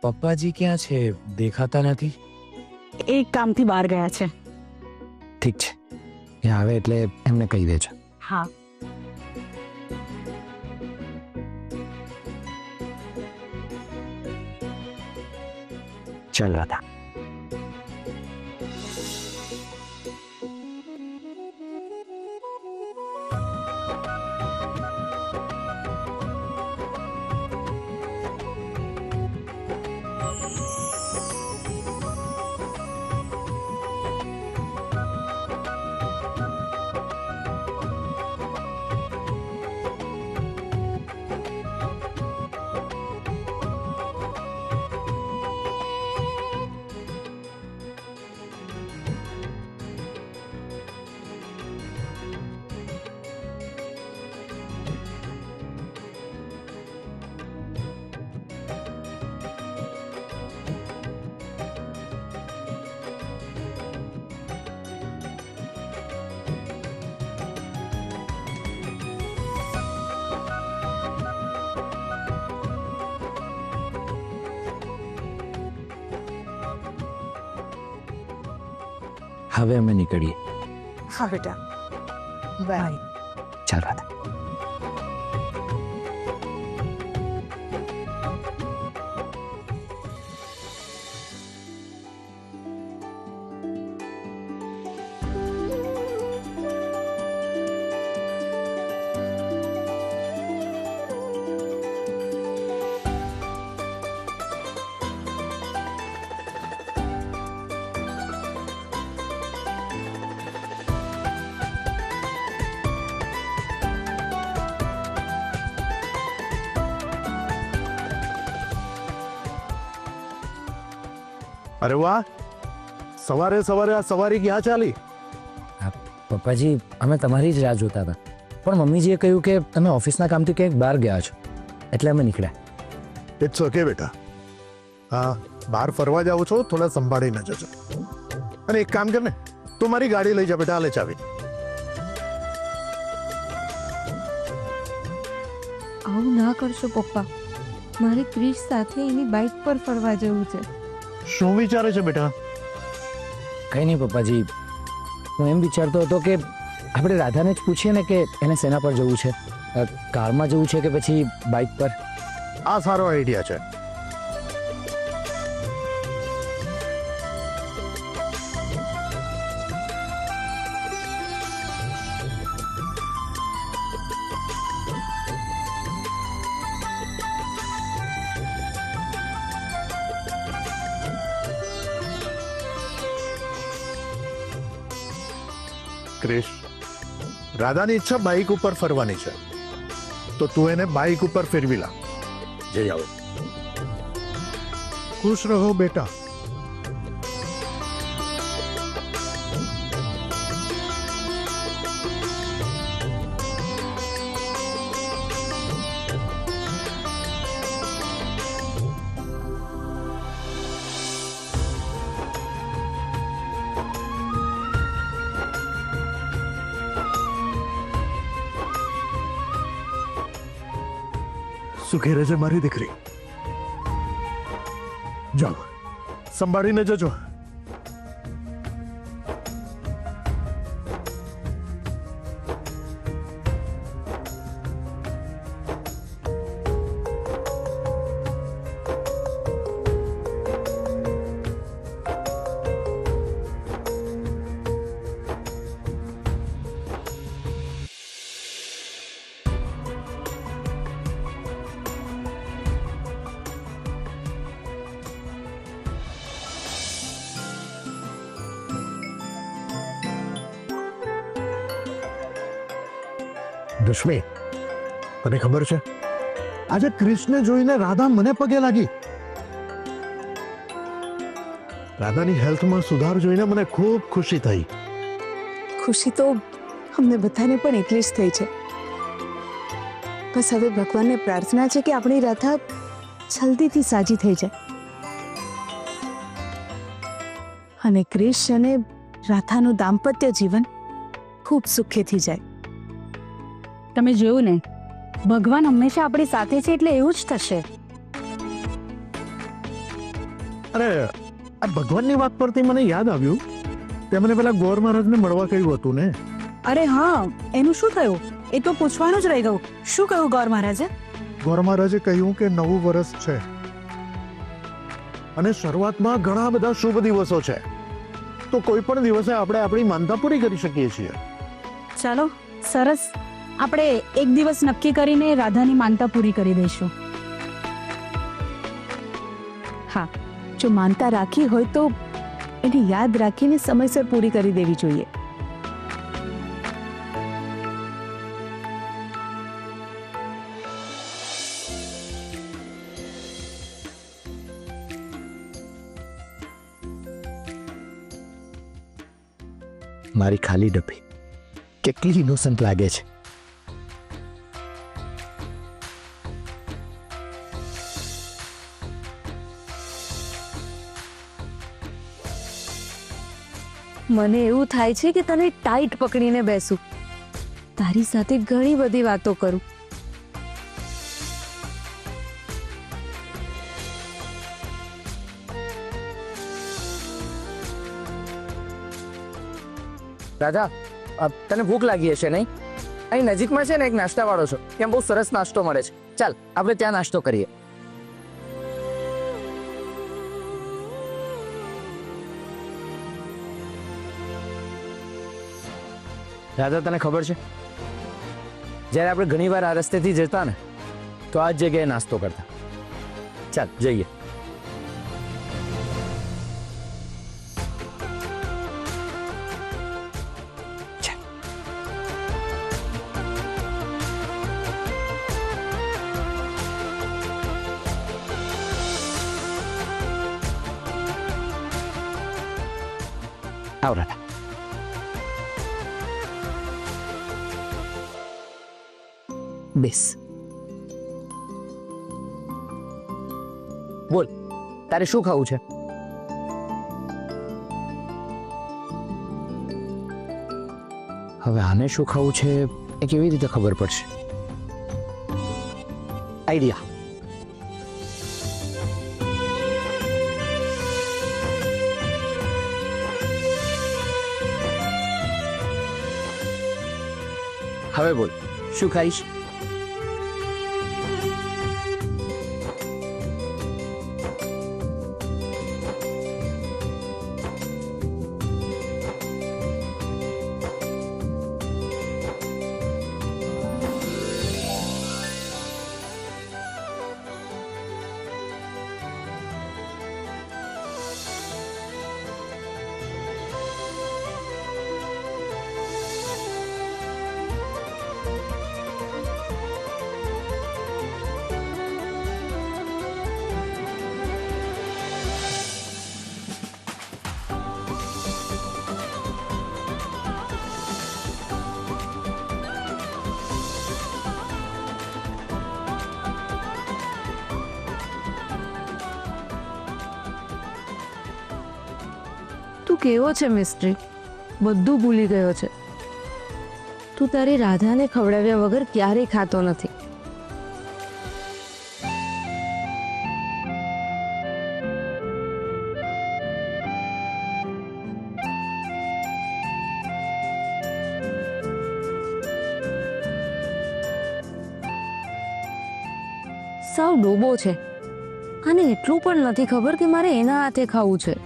પપ્પાજી ક્યાં છે? દેખાતા નથી. એક કામથી બહાર ગયા છે. ઠીક છે, એ આવે એટલે એમને કહી દેજો. હા. ચાલ રાધા. હવે અમે નીકળીએ. હા બેટા, બાય. ચાલ રાધા. અરે વાહ, સવારે સવારે આ સવારી ક્યાં ચાલી? પપ્પાજી, અમે તમારી જ રાહ જોતા હતા, પણ મમ્મીજીએ કહ્યું કે તમે ઓફિસના કામથી ક્યાંક બહાર ગયા છો, એટલે અમે નીકળ્યા. ઇટ્સ ઓકે બેટા. હા, બહાર ફરવા જાવ છો, થોડા સંભાળીને જજો. અને એક કામ કર ને, તું મારી ગાડી લઈ જા બેટા, લે ચાવી. આવું ના કરશો પપ્પા, મારે ક્રિશ સાથે એની બાઇક પર ફરવા જવું છે. શું વિચારે છે બેટા? કંઈ નહીં પપ્પાજી, હું એમ વિચારતો હતો કે આપણે રાધાને જ પૂછીએ ને કે એને શેના પર જવું છે, કારમાં જવું છે કે પછી બાઇક પર. આ સારો આઈડિયા છે. ક્રિશ, રાધાની ઈચ્છા બાઇક ઉપર ફરવાની છે, તો તું એને બાઇક ઉપર ફેરવી લા. જઈ આવો. ખુશ રહો બેટા. શું ઘેરે છે મારી દીકરી? જાઓ, સંભાળીને જજો. રશ્મિ, તને ખબર છે, આજે ક્રિશને જોઈને રાધા મને પગે લાગી. રાધાની હેલ્થમાં સુધાર જોઈને મને ખૂબ ખુશી થઈ. ખુશી તો અમને બધાને પણ એટલી જ થઈ છે. બસ હવે ભગવાનને પ્રાર્થના છે કે આપણી રાધા જલ્દીથી સાજી થઈ જાય અને ક્રિશ અને રાધાનું દાંપત્ય જીવન ખૂબ સુખેથી જાય. તમે જોયું ને, ભગવાન હંમેશા આપણી સાથે છે એટલે એવું જ થશે. અરે આ ભગવાનની વાત પરથી મને યાદ આવ્યું તે મને પેલા ગોર મહારાજને મળવા કહ્યું હતું ને. અરે હા, એનું શું થયું? એ તો પૂછવાનું જ રહી ગયું. શું કહ્યું ગોર મહારાજે? ગોર મહારાજે કહ્યું કે નવું વર્ષ છે અને શરૂઆતમાં ઘણા બધા શુભ દિવસો છે, તો કોઈ પણ દિવસે આપણે આપણી માનતા પૂરી કરી શકીએ છીએ. ચાલો, સરસ. આપણે એક દિવસ નક્કી કરીને રાધાની માનતા પૂરી કરી દઈશું. હા, જો માનતા રાખી હોય તો એને યાદ રાખીને સમયસર પૂરી કરી દેવી જોઈએ. મારી ખાલી ડબ્બી કેટલી ઇનોસન્ટ લાગે છે. મને એવું થાય છે કે તને ટાઈટ પકડીને બેસું, તારી સાથે ઘણી બધી વાતો કરું. રાધા, તને ભૂખ લાગી હશે નહીં? અહીં નજીકમાં છે ને એક નાસ્તાવાળો છે, ત્યાં બહુ સરસ નાસ્તો મળે છે. ચાલ આપણે ત્યાં નાસ્તો કરીએ. રાધા, તને ખબર છે જ્યારે આપણે ઘણી વાર આ રસ્તેથી જતા ને તો આ જ જગ્યાએ નાસ્તો કરતા. ચાલ જઈએ. આવ રાધા. બેસ. બોલ, તારે શું ખાવું છે? હવે આને શું ખાવું છે એ કેવી રીતે ખબર પડશે? આઈડિયા. હવે બોલ, શું ખાઈશ? તું કેવો છે મિસ્ટ્રી? બધું ભૂલી ગયો છે. તું તારી રાધાને ખવડાવ્યા વગર ક્યારેય ખાતો નથી. સાવ ડોબો છે. આને એટલું પણ નથી ખબર કે મારે એના હાથે ખાવું છે.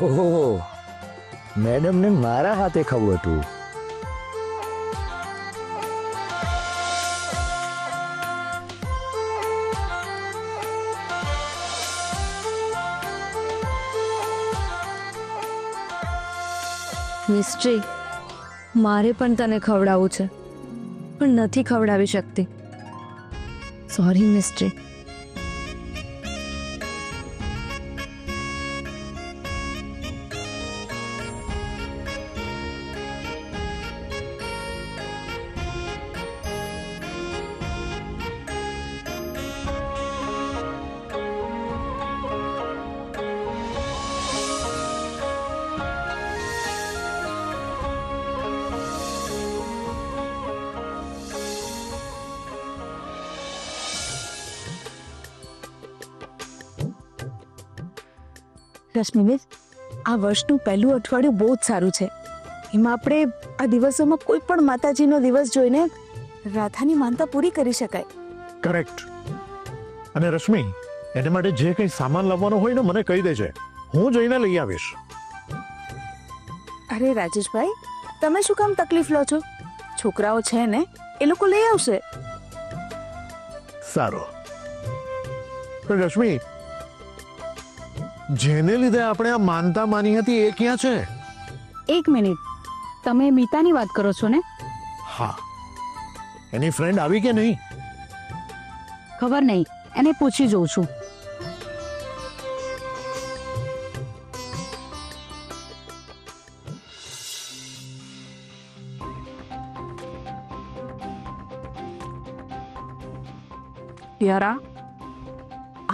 ઓહો, મેડમને મારા હાથે ખાવું હતું. મિસ્ટ્રી, મારે પણ તને ખવડાવવું છે, પણ નથી ખવડાવી શકતી. Sorry mystery. રશ્મિબેન, આ વર્ષનું પહેલું અઠવાડિયું બહુ જ સારું છે. એમાં આપણે આ દિવસોમાં કોઈ પણ માતાજીનો દિવસ જોઈને રાધાની માનતા પૂરી કરી શકાય. કરેક્ટ. અને રશ્મિ, એને માટે જે કંઈ સામાન લાવવાનો હોય ને મને કહી દેજે, હું જઈને લઈ આવીશ. અરે રાજેશભાઈ, તમે શું કામ તકલીફ લો છો? છોકરાઓ છે ને, એ લોકો લઈ આવશે. સારું. પણ રશ્મિ, જેને લીધે આપણે આ માનતા માની હતી એ ક્યાં છે? એક મિનિટ, તમે મીતાની વાત કરો છો ને? હા, એની ફ્રેન્ડ આવી કે નહીં? ખબર નહીં, એને પૂછી જોઉં છું. યારા,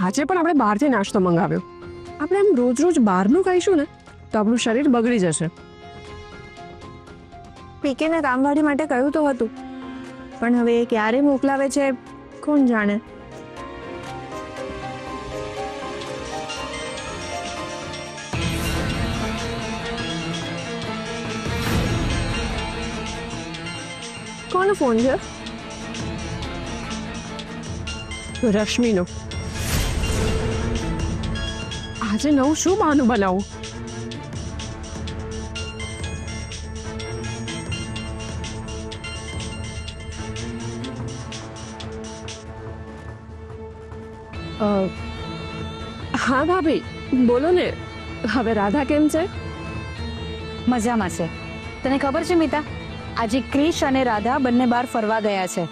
આજે પણ આપણે બહારથી નાસ્તો મંગાવ્યો. આપણે આમ રોજ રોજ બહારનું ખાઈશું ને તો આપણું શરીર બગડી જશે. પીકેને કામવાળી માટે કહ્યું તો હતું, પણ હવે એ ક્યારે મોકલાવે છે કોણ જાણે. કોનો ફોન છે? રશ્મિનો. આજે નવું શું બહાનું બનાવું? હા ભાભી, બોલો ને. હવે રાધા કેમ છે? મજામાં છે. તને ખબર છે મીતા, આજે ક્રિશ અને રાધા બંને બહાર ફરવા ગયા છે.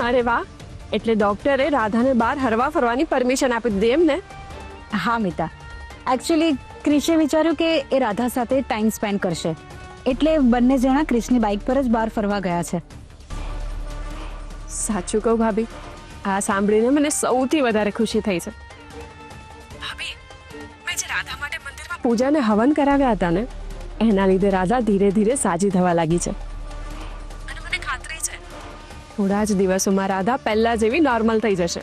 અરે વાહ, એટલે ડોક્ટરે રાધાને બહાર હરવા ફરવાની પરમિશન આપી દીધી એમ ને? હા મિતા, એકચ્યુઅલી ક્રિશે વિચાર્યું કે એ રાધા સાથે ટાઈમ સ્પેન્ડ કરશે, એટલે બંને જણા ક્રિશની બાઇક પર જ બહાર ફરવા ગયા છે. સાચું કહું ભાભી, આ સાંભળીને મને સૌથી વધારે ખુશી થઈ છે. ભાભી, મેં જે રાધા માટે મંદિરમાં પૂજાને હવન કરાવ્યા હતા ને, એના લીધે રાધા ધીરે ધીરે સાજી થવા લાગી છે. અને મને ખાતરી છે થોડા જ દિવસોમાં રાધા પહેલા જેવી નોર્મલ થઈ જશે.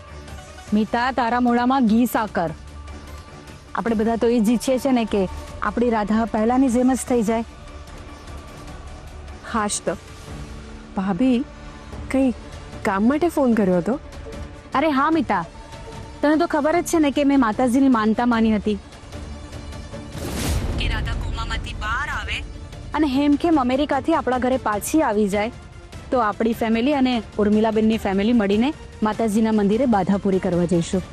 મિતા, તારા મોઢામાં ઘી સાકર. આપણે બધા તો એ જ ઈચ્છીએ છે ને કે આપણી રાધા પહેલાની જેમ જ થઈ જાય. હાશ તો. ભાભી, કંઈ કામ માટે ફોન કર્યો હતો? અરે હા મિતા, તને તો ખબર જ છે ને કે મેં માતાજીની માનતા માની હતી કે રાધા કોમામાંથી બહાર આવે અને હેમખેમ અમેરિકાથી આપણા ઘરે પાછી આવી જાય તો આપણી ફેમિલી અને ઉર્મિલાબેનની ફેમિલી મળીને માતાજીના મંદિરે બાધા પૂરી કરવા જઈશું.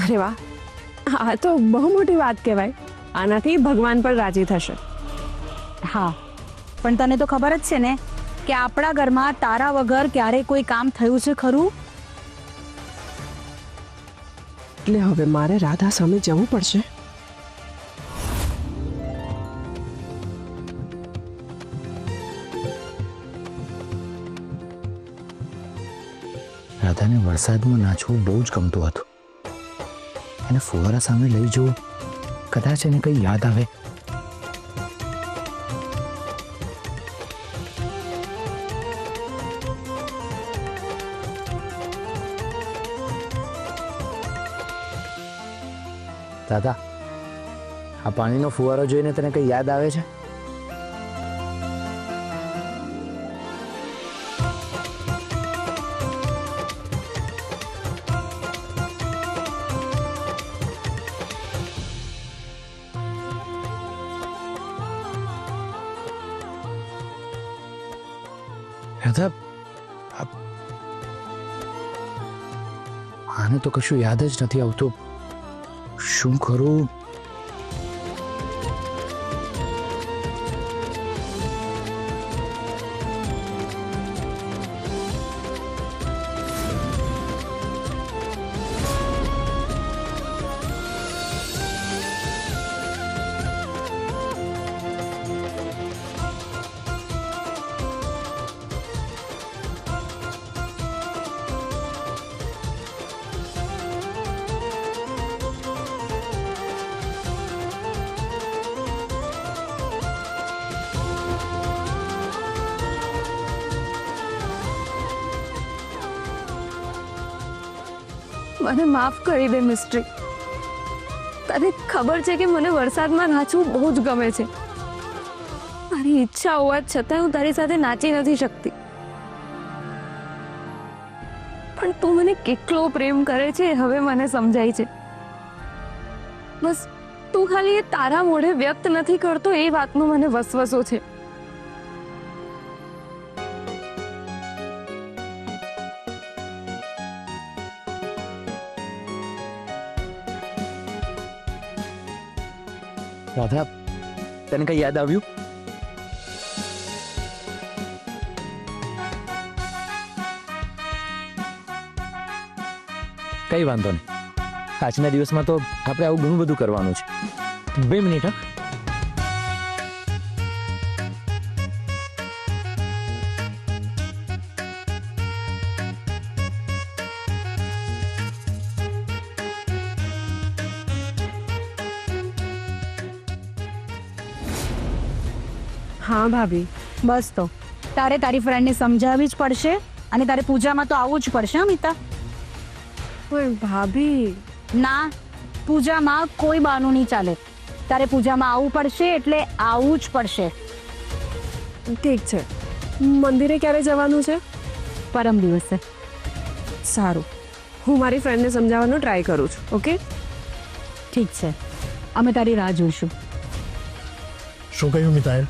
અરે વાહ, આ તો બહુ મોટી વાત કહેવાય. આનાથી ભગવાન પણ રાજી થશે. હા, પણ તને તો ખબર જ છે ને કે આપણા ઘરમાં તારા વગર ક્યારે કોઈ કામ થયું છે ખરું? એટલે હવે મારે રાધા સામે જવું પડશે. રાધાને વરસાદમાં નાચવું બહુ જ ગમતું હતું. એને ફુવારા સામે લઈ જવું, કદાચ એને કંઈ યાદ આવે. દાદા, આ પાણીનો ફુવારો જોઈને તને કંઈ યાદ આવે છે? રાધા, આને તો કશું યાદ જ નથી આવતું. શું કરું? મને માફ કરી દે મિસ્ટ્રી. તને ખબર છે કે મને વરસાદમાં નાચવું બહુ જ ગમે છે. મારી ઈચ્છા હોવા છતાં હું તારી સાથે નાચી નથી શકતી. પણ તું મને કેટલો પ્રેમ કરે છે એ હવે મને સમજાય છે. બસ તું ખાલી એ તારા મોઢે વ્યક્ત નથી કરતો એ વાતનો મને વસવસો છે. રાધા, તને કઈ યાદ આવ્યું? કઈ વાંધો નહીં. આજના દિવસમાં તો આપણે આવું ઘણું બધું કરવાનું છે. 2 મિનિટ. હા, હા ભાભી. બસ તો તારે તારી ફ્રેન્ડને સમજાવવી જ પડશે અને તારે પૂજામાં તો આવવું જ પડશે અમિતા. પણ ભાભી, ના, પૂજામાં કોઈ બહાનું નહીં ચાલે. તારે પૂજામાં આવવું પડશે એટલે આવવું જ પડશે. ઠીક છે. મંદિરે ક્યારે જવાનું છે? પરમ દિવસે. સારું, હું મારી ફ્રેન્ડને સમજાવવાનો ટ્રાય કરું છું. ઓકે, ઠીક છે, અમે તારી રાહ જોઈશું. શું કહ્યું મિતાએ?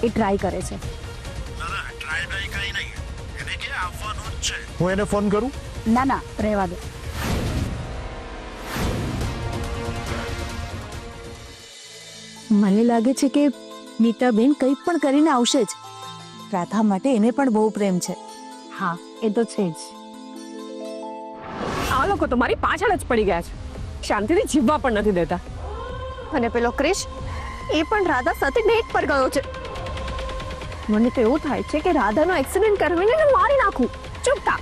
એ ટ્રાય કરે છે. હું એને ફોન કરું? ના ના, રહેવા દે. મને લાગે છે કે મીતાબેન કંઈ પણ કરીને આવશે જ. રાધા માટે એને પણ બહુ પ્રેમ છે. હા, એ તો છે જ. આ લોકો તો મારી પાછળ જ પડી ગયા છે. શાંતિથી જીવવા પણ નથી દેતા. અને પેલો ક્રિશ એ પણ રાધા સાથે ડેટ પર ગયો છે. મને તો એવું થાય છે કે રાધાનો એક્સિડન્ટ કરવીને એને મારી નાખું. ચૂપ થા.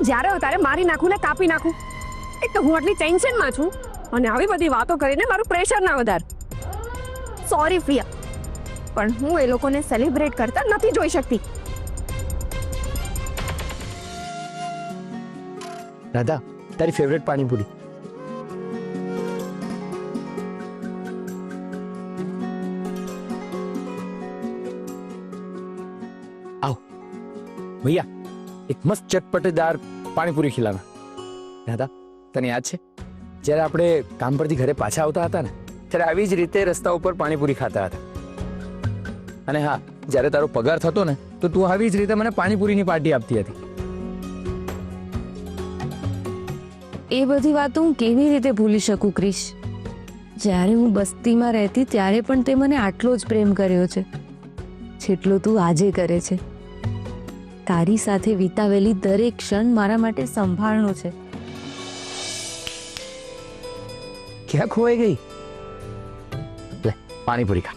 જ્યારે હોય ત્યારે મારી નાખું ને કાપી નાખું. એક તો હું આટલી ટેન્શનમાં છું અને આવી બધી વાતો કરીને મારું પ્રેશર ના વધાર. સોરી પ્રિયા, પણ હું એ લોકોને સેલિબ્રેટ કરતા નથી જોઈ શકતી. રાધા, તારી ફેવરેટ પાણીપુરી. आओ भैया, एक मस्त चटपटेदार पाણીપુરી ખીલાના. દાદા, તને યાદ છે જ્યારે આપણે કામ પરથી ઘરે પાછા આવતા હતા ને ત્યારે આવી જ રીતે રસ્તા ઉપર પાણીપુરી ખાતા હતા. અને હા, જ્યારે તારો પગાર થતો ને તો તું આવી જ રીતે મને પાણીપુરીની પાર્ટી આપતી હતી. એ બધી વાતો હું કેવી રીતે ભૂલી શકું ક્રિશ? જ્યારે હું બસ્તીમાં રહેતી ત્યારે પણ તે મને આટલો જ પ્રેમ કર્યો છે જેટલો તું આજે કરે છે. તારી સાથે વિતાવેલી દરેક ક્ષણ મારા માટે સંભાળનો છે. ક્યાં ખોવાઈ ગઈ? લે, પાણીપુરી ખા.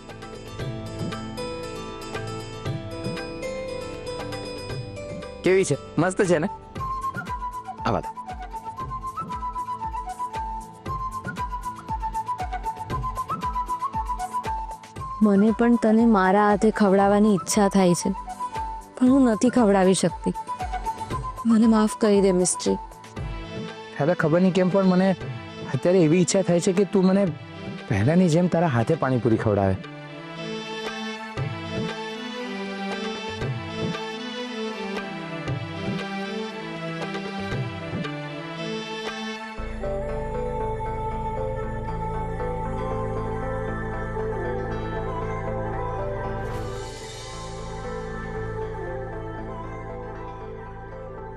કેવી છે? મસ્ત છે ને? આ વાત મને પણ તને મારા હાથે ખવડાવવાની ઈચ્છા થાય છે, પણ હું નથી ખવડાવી શકતી. મને માફ કરી દે મિસ્ટ્રી. હવે ખબર નહીં કેમ પણ મને અત્યારે એવી ઈચ્છા થાય છે કે તું મને પહેલાની જેમ તારા હાથે પાણીપુરી ખવડાવે.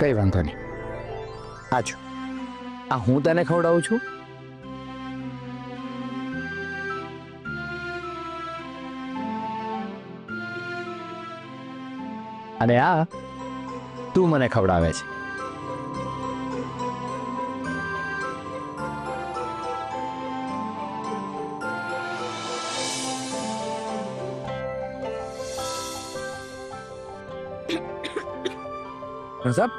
કઈ વાંધો નહીં. આજો. આ હું તને ખવડાવું છું? અને આ તું મને ખવડાવે છે. साहब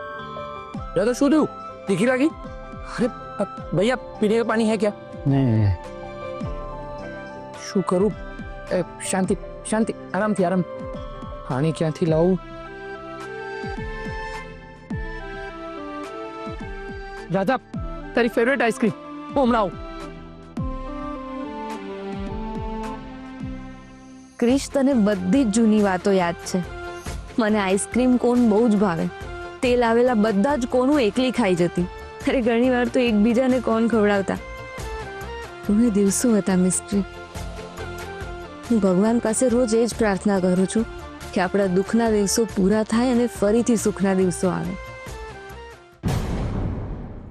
तो शू थયું? तीखी लगी? अरे भैया पीने का पानी है क्या? ને શું કરું? શાંતિ શાંતિ, આરામથી આરામ. પાણી ક્યાંથી લાવું? રાધા, તારી ફેવરેટ આઈસ્ક્રીમ હું હમણાં આવું. ક્રિશ, તને બધી જ જૂની વાતો યાદ છે. મને આઈસ્ક્રીમ કોન બહુ જ ભાવે. તેલ આવેલા બધા જ કોન હું એકલી ખાઈ જતી. અરે ઘણી વાર તો એકબીજાને કોન ખવડાવતા. તમે દિવસો હતા મિસ્ટ્રી. હું ભગવાન પાસે રોજ એ જ પ્રાર્થના કરું છું કે આપણા દુઃખના દિવસો પૂરા થાય અને ફરીથી સુખના દિવસો આવે.